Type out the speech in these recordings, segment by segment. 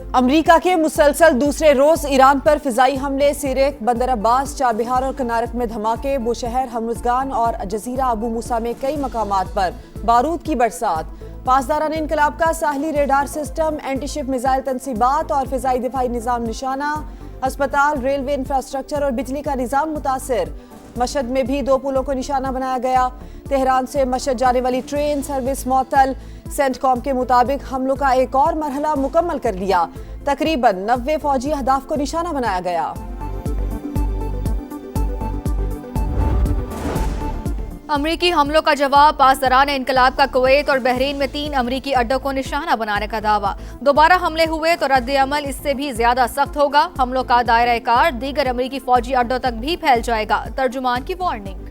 America के मुसलसल दूसरे रोज ईरान पर फिजाई हमले, सिरेक, बंदर अब्बास, चाबहार और कनारक में धमाके, बुशहर, हमरुज़गान और जजीरा अबू मूसा में कई मकामात पर बारूद की बरसात। पासदारान इनकलाब का साहली रेडार सिस्टम, एंटीशिप मिसाइल तनसीबात और फिजाई दिफाई निजाम निशाना। अस्पताल, रेलवे इंफ्रास्ट्रक्चर और बिजली का निजाम मुतासिर। मशहद में भी 2 पुलों को निशाना बनाया गया। तेहरान से मशहद जाने वाली ट्रेन सर्विस मअतल। सेंटकॉम के मुताबिक हमलों का एक और मरहला मुकम्मल कर लिया। तकरीबन 90 फौजी अहदाफ को निशाना बनाया गया। अमरीकी हमलों का जवाब, पासदारान इनकलाब का कुवैत और बहरीन में 3 अमरीकी अड्डों को निशाना बनाने का दावा। दोबारा हमले हुए तो रद्द अमल इससे भी ज्यादा सख्त होगा। हमलों का दायरा कार दीगर अमरीकी फौजी अड्डों तक भी फैल जाएगा। तर्जुमान की वार्निंग।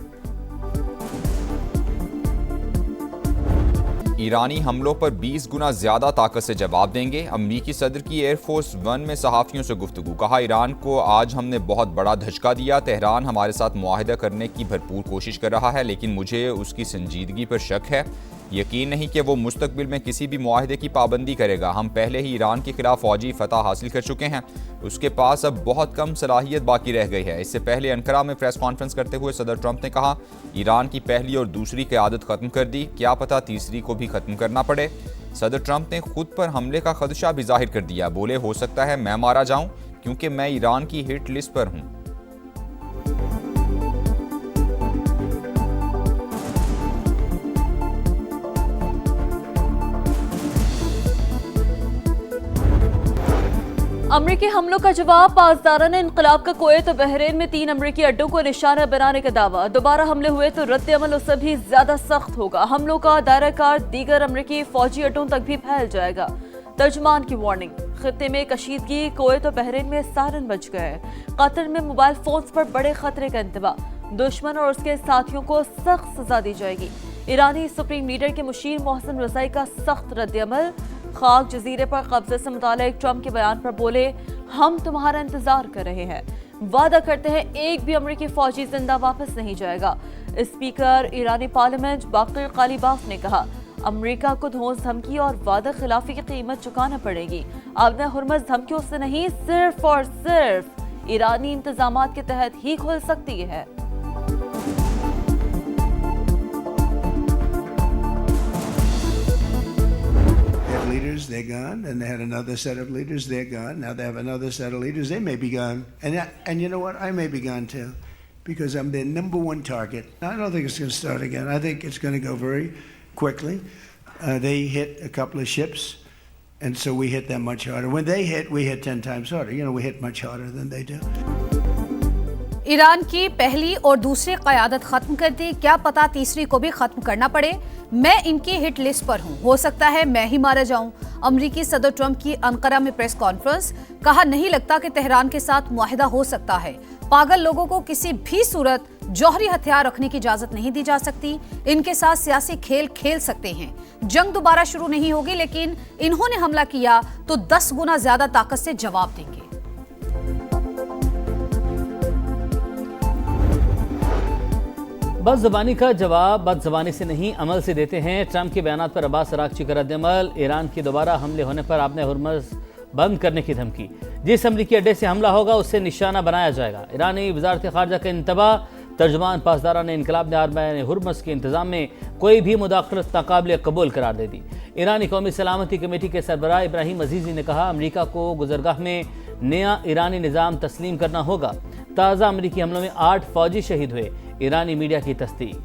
ईरानी हमलों पर 20 गुना ज्यादा ताकत से जवाब देंगे। अमरीकी सदर की एयरफोर्स 1 में सहाफ़ियों से गुफ्तगू। कहा, ईरान को आज हमने बहुत बड़ा धचका दिया। तेहरान हमारे साथ मुआहिदा करने की भरपूर कोशिश कर रहा है, लेकिन मुझे उसकी संजीदगी पर शक है। यकीन नहीं कि वो मुस्तकबिल में किसी भी मुआहिदे की पाबंदी करेगा। हम पहले ही ईरान के खिलाफ फौजी फतह हासिल कर चुके हैं। उसके पास अब बहुत कम सलाहियत बाकी रह गई है। इससे पहले अनकरा में प्रेस कॉन्फ्रेंस करते हुए सदर ट्रंप ने कहा, ईरान की पहली और दूसरी क़यादत ख़त्म कर दी, क्या पता तीसरी को भी ख़त्म करना पड़े। सदर ट्रंप ने खुद पर हमले का खदशा भी जाहिर कर दिया। बोले, हो सकता है मैं मारा जाऊं क्योंकि मैं ईरान की हिट लिस्ट पर हूं। अमरीकी हमलों का जवाब, पासदारान इनकलाब का कुवैत और बहरीन में 3 अमरीकी अड्डों को निशाना बनाने का दावा। दोबारा हमले हुए तो रद्द अमल उससे भी ज्यादा सख्त होगा। हमलों का दायरा कार दीगर अमरीकी फौजी अड्डों तक भी फैल जाएगा। तर्जुमान की वार्निंग। खित्ते में कशीदगी, कुवैत और बहरीन में सायरन बज गए। कतर में मोबाइल फोन्स पर बड़े खतरे का इंतबा। दुश्मन और उसके साथियों को सख्त सजा दी जाएगी। ईरानी सुप्रीम लीडर के मुशीर मोहसिन रज़ाई का सख्त रद्द अमल। खाक जजीरे पर कब्जे से मुतालिक ट्रंप के बयान पर बोले, हम तुम्हारा इंतजार कर रहे हैं, वादा करते हैं एक भी अमरीकी फौजी जिंदा वापस नहीं जाएगा। स्पीकर ईरानी पार्लियामेंट बाकिर कालीबाफ ने कहा, अमरीका को धौंस धमकी और वादा खिलाफी की कीमत चुकाना पड़ेगी। अब न हुर्मुज़ धमकियों से नहीं, सिर्फ और सिर्फ ईरानी इंतजामात के तहत ही खुल सकती है। Leaders, they're gone, and they had another set of leaders, they're gone. Now they have another set of leaders, they may be gone. And you know what? I may be gone too, because I'm their #1 target. I don't think it's going to start again. I think it's going to go very quickly. They hit a couple of ships, and so we hit them much harder. When they hit, we hit 10 times harder. You know, we hit much harder than they do. Iran की पहली और दूसरी क़यादत ख़त्म कर दी, क्या पता तीसरी को भी ख़त्म करना पड़े। मैं इनकी हिट लिस्ट पर हूँ, हो सकता है मैं ही मारा जाऊं। अमरीकी सदर ट्रंप की अनकरा में प्रेस कॉन्फ्रेंस। कहा, नहीं लगता कि तेहरान के साथ मुआहिदा हो सकता है। पागल लोगों को किसी भी सूरत जौहरी हथियार रखने की इजाजत नहीं दी जा सकती। इनके साथ सियासी खेल खेल सकते हैं। जंग दोबारा शुरू नहीं होगी, लेकिन इन्होंने हमला किया तो 10 गुना ज्यादा ताकत से जवाब देंगे। बदज़बानी का जवाब बदज़बानी से नहीं, अमल से देते हैं। ट्रंप के बयान पर अब्बास अरागची का रद्दअमल। ईरान की दोबारा हमले होने पर आपने हुर्मुज़ बंद करने की धमकी। जिस अमरीकी अड्डे से हमला होगा उससे निशाना बनाया जाएगा। ईरानी वज़ारत ख़ारजा का इंतबा। तर्जुमान, पासदारान इनकलाब ने आरबैन हुर्मुज़ के इंतज़ाम में कोई भी मुदाखलत नाकाबिल कबूल करार दे दी। ईरानी कौमी सलामती कमेटी के सरबराह इब्राहिम अजीज़ी ने कहा, अमरीका को गुज़रगाह में नया ईरानी निज़ाम तस्लीम करना होगा। ताज़ा अमरीकी हमलों में 8 फौजी शहीद हुए। ईरानी मीडिया की तस्दीक।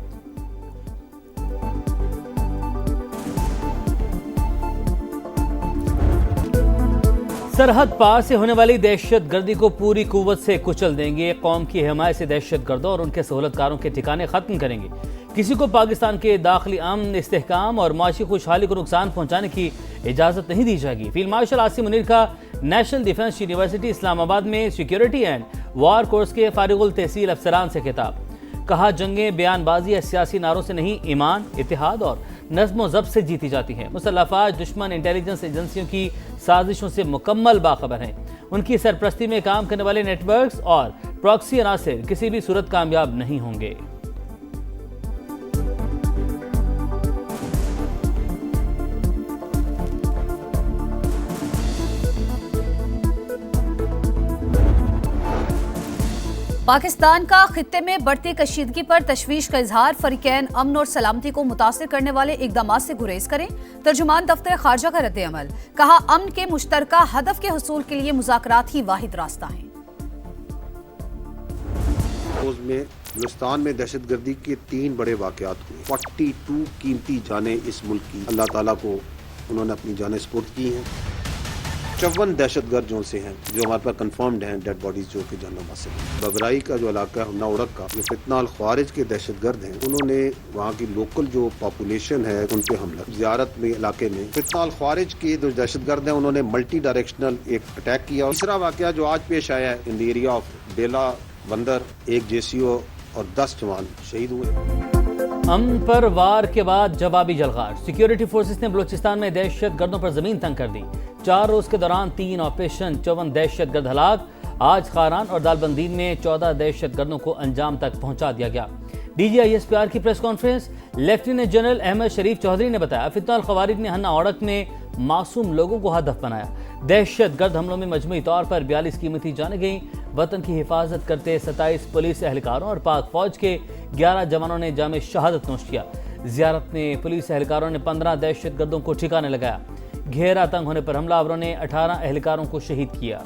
सरहद पार से होने वाली दहशत गर्दी को पूरी कुव्वत से कुचल देंगे। कौम की हिमायत से दहशत गर्दों और उनके सहूलतकारों के ठिकाने खत्म करेंगे। किसी को पाकिस्तान के दाखिली अमन, इस्तेहकाम और माशी खुशहाली को नुकसान पहुंचाने की इजाज़त नहीं दी जाएगी। फील्ड मार्शल आसिम मुनीर का नेशनल डिफेंस यूनिवर्सिटी इस्लामाबाद में सिक्योरिटी एंड वार कोर्स के फारिगुल तहसील अफसरान से खिताब। कहा, जंगें बयानबाजी या सियासी नारों से नहीं, ईमान, इत्तेहाद और नज़्म ज़ब्त से जीती जाती हैं। मुसल्लह अफ़वाज दुश्मन इंटेलिजेंस एजेंसियों की साजिशों से मुकम्मल बाखबर हैं। उनकी सरपरस्ती में काम करने वाले नेटवर्क्स और प्रॉक्सी अनासिर किसी भी सूरत कामयाब नहीं होंगे। पाकिस्तान का खित्ते में बढ़ती कशीदगी पर तशवीश का इजहार। फरीकैन अमन और सलामती को मुतासिर करने वाले इकदाम से गुरेज करें। तर्जुमान दफ्तर खारजा का रद्द अमल, कहा अमन के मुश्तरका हदफ के हुसूल के लिए मुज़ाकरात ही वाहिद रास्ता है। में बलूचिस्तान में दहशतगर्दी के 3 बड़े वाक़यात हुए। 42 कीमती जानें इस मुल्क की अल्लाह ताला को उन्होंने अपनी जानें स्पुर्द की हैं। 54 दहशतगर्द जो से हैं जो हमारे पास कंफर्म्ड हैं, डेड बॉडीज जो कि जहन्नुम से। बबराई का जो इलाका है, नाउड़क का, जो फितना अल ख्वारिज के दहशतगर्द हैं, उन्होंने वहाँ की लोकल जो पॉपुलेशन है उन पे हमला। ज़ियारत में इलाके में फितना अल ख्वारिज के जो दहशतगर्द हैं उन्होंने मल्टी डायरेक्शनल एक अटैक किया। तीसरा वाक़या जो आज पेश आया है इन द एरिया ऑफ डेला बंदर, एक JCO और 10 जवान शहीद हुए। अमन पर वार के बाद जवाबी जलगार। सिक्योरिटी फोर्सेस ने बलूचिस्तान में दहशत गर्दों पर जमीन तंग कर दी। 4 रोज के दौरान 3 ऑपरेशन, 54 दहशत गर्द हलाक। आज खारान और दालबंदीन में 14 दहशत गर्दों को अंजाम तक पहुंचा दिया गया। DGISPR की press conference. Lieutenant general Ahmed Sharif Chaudhry ने बताया, फितना अल ख्वारिज ने हन्ना औड़क में मासूम लोगों को हदफ बनाया। दहशत गर्द हमलों में मजमूई तौर पर 42 कीमती जानें गईं। वतन की हिफाजत करते 27 पुलिस एहलकारों और पाक फौज के 11 जवानों ने जाम शहादत नोश किया। जियारत में पुलिस एहलकारों ने 15 दहशत गर्दों को ठिकाने लगाया। घेरा तंग होने पर हमलावरों ने 18 एहलकारों को शहीद किया।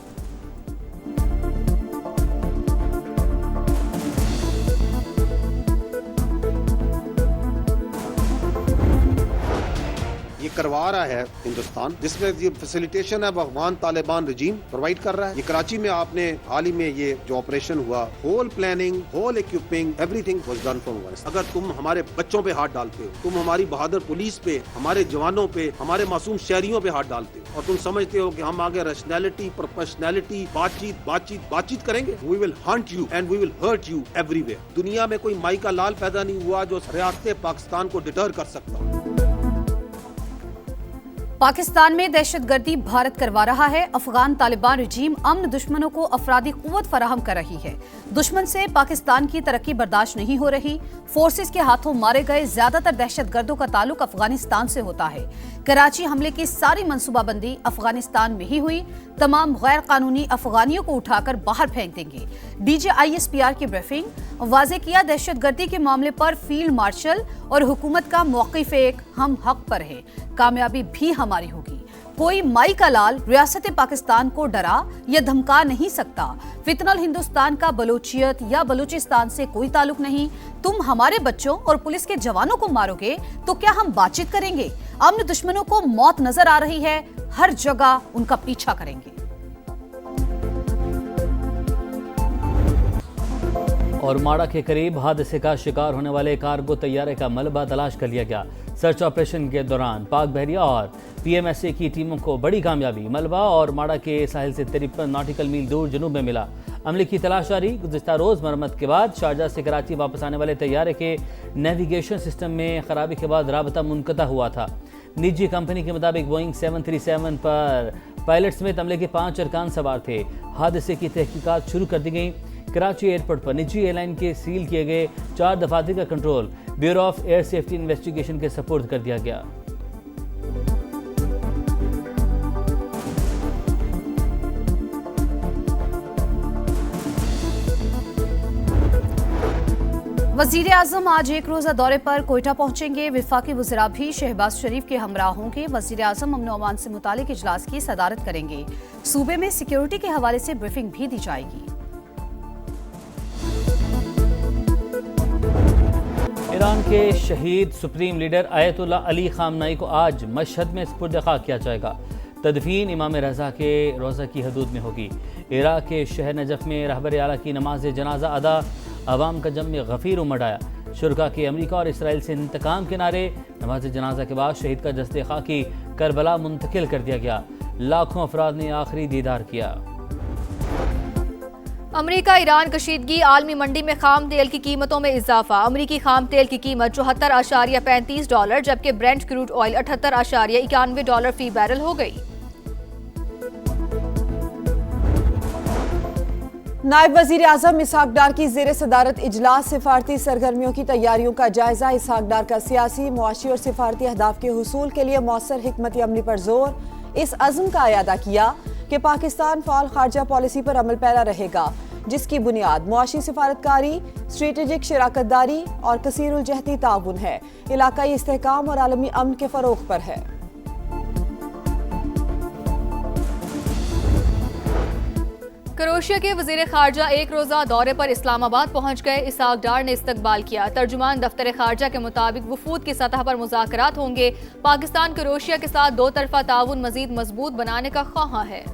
ये करवा रहा है हिंदुस्तान, जिसमें ये फैसिलिटेशन है अफगान तालिबान रजीम प्रोवाइड कर रहा है। ये कराची में आपने हाल ही में ये जो ऑपरेशन हुआ, whole planning, whole equipping, everything was done from west. अगर तुम हमारे बच्चों पे हाथ डालते हो, तुम हमारी बहादुर पुलिस पे, हमारे जवानों पे, हमारे मासूम शहरियों पे हाथ डालते हो और तुम समझते हो कि हम आगे रैशनैलिटी, प्रोफेशनैलिटी, बातचीत करेंगे, we will hunt you and we will hurt you everywhere. दुनिया में कोई माई का लाल पैदा नहीं हुआ जो रियासत पाकिस्तान को डिटर कर सकता। पाकिस्तान में दहशतगर्दी भारत करवा रहा है। अफगान तालिबान रजीम अमन दुश्मनों को अफरादी कुव्वत फराहम कर रही है। दुश्मन से पाकिस्तान की तरक्की बर्दाश्त नहीं हो रही। फोर्सेस के हाथों मारे गए ज्यादातर दहशतगर्दों का ताल्लुक अफगानिस्तान से होता है। कराची हमले की सारी मंसूबाबंदी अफगानिस्तान में ही हुई। तमाम गैर कानूनी अफगानियों को उठाकर बाहर फेंक देंगे। DGISPR की ब्रीफिंग। वाजे किया, दहशतगर्दी के मामले पर फील्ड मार्शल और हुकूमत का मौक़िफ़ एक, हम हक पर है, कामयाबी भी हमारी होगी। कोई माई का लाल रियासत पाकिस्तान को डरा या धमका नहीं सकता। फितनल हिंदुस्तान का बलूचियत या बलूचिस्तान से कोई ताल्लुक नहीं। तुम हमारे बच्चों और पुलिस के जवानों को मारोगे तो क्या हम बातचीत करेंगे? अमन दुश्मनों को मौत नजर आ रही है, हर जगह उनका पीछा करेंगे। और माड़ा के करीब हादसे का शिकार होने वाले कार्गो तैयारे का मलबा तलाश कर लिया गया। सर्च ऑपरेशन के दौरान पाक बहरिया और PMSA की टीमों को बड़ी कामयाबी। मलबा और माड़ा के साहिल से 53 नॉटिकल मील दूर जनूब में मिला। अमले की तलाश जारी। गुज़िश्ता रोज़ मरम्मत के बाद शारजा से कराची वापस आने वाले तैयारे के नेविगेशन सिस्टम में खराबी के बाद राबता मुनक़ता हुआ था। निजी कंपनी के मुताबिक बोइंग 737 पर पायलट समेत अमले के 5 अरकान सवार थे। हादसे की तहकीकात शुरू कर दी गई। कराची एयरपोर्ट पर निजी एयरलाइन के सील किए गए 4 दफातर का control bureau of air safety investigation के सपोर्ट कर दिया गया। वजीर आजम आज एक रोजा दौरे पर कोयटा पहुंचेंगे। विफाकी वज़रा भी शहबाज शरीफ के हमरा होंगे। वजीर आजम अमन अमान से मुतालिक इजलास की सदारत करेंगे। सूबे में सिक्योरिटी के हवाले से ब्रीफिंग भी दी जाएगी। ईरान के शहीद सुप्रीम लीडर आयतुल्लाह अली खामनाई को आज मशहद में सुपुर्द खाक किया जाएगा। तदफीन इमाम रज़ा के रोज़ा की हदूद में होगी। इराक के शहर नजफ में रहबर आला की नमाज जनाजा अदा। अवाम का जम में गफीर उमड़ आया। शुरका के अमरीका और इसराइल से इंतकाम के नारे। नमाज जनाजा के बाद शहीद का जस्ते खाकी करबला मुंतकिल कर दिया गया। लाखों अफराद ने आखिरी दीदार किया। अमरीका ईरान कशीदगी। आलमी मंडी में खाम तेल की कीमतों में इजाफा। अमरीकी खाम तेल की कीमत $74.35 जबकि ब्रेंट क्रूड ऑयल $78.91 फी बैरल हो गई। नायब वजीर आजम इसहाक डार की जेर सदारत इजलास। सिफारती सरगर्मियों की तैयारियों का जायजा। इसहाक डार का सियासी, मुआशी और सिफारती अहदाफ के हुसूल के लिए मौसर हिकमत अमली पर जोर। इस अज़्म का अयादा किया कि पाकिस्तान फाल खारजा पॉलिसी पर अमल पैरा रहेगा। जिसकी बुनियाद मुआशी सिफारतकारी, स्ट्रेटेजिक शराकतदारी और कसीरुल जहती ताउन है। इलाकाई इस्तेहकाम और आलमी अमन के फरोग पर है। क्रोएशिया के वजीर खारजा एक रोजा दौरे पर इस्लामाबाद पहुंच गए। इसाक डार ने इस्तकबाल किया। तर्जुमान दफ्तर खारजा के मुताबिक वफूद की सतह पर मुज़ाकरात होंगे। पाकिस्तान क्रोएशिया के साथ दो तरफा ताउन मजीद मजबूत बनाने का ख्वाह है।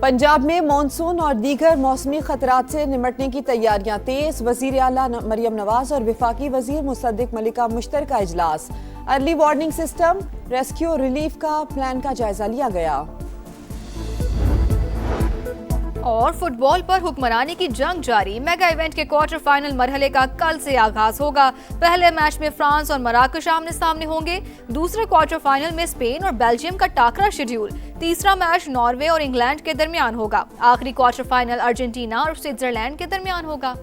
पंजाब में मानसून और दीगर मौसमी खतरात से निमटने की तैयारियां तेज। वजीर आला मरियम नवाज और विफाकी वजीर मुसद्दिक मलिक का मुश्तरका इजलास। Early warning system, rescue relief का प्लान का जायजा लिया गया। और फुटबॉल पर हुक्मरानी की जंग जारी। मेगा इवेंट के क्वार्टर फाइनल मरहले का कल से आगाज होगा। पहले मैच में फ्रांस और मोरक्को आमने सामने होंगे। दूसरे क्वार्टर फाइनल में स्पेन और बेल्जियम का टाकरा शेड्यूल। तीसरा मैच नॉर्वे और इंग्लैंड के दरमियान होगा। आखिरी क्वार्टर फाइनल अर्जेंटीना और स्विट्जरलैंड के दरमियान होगा।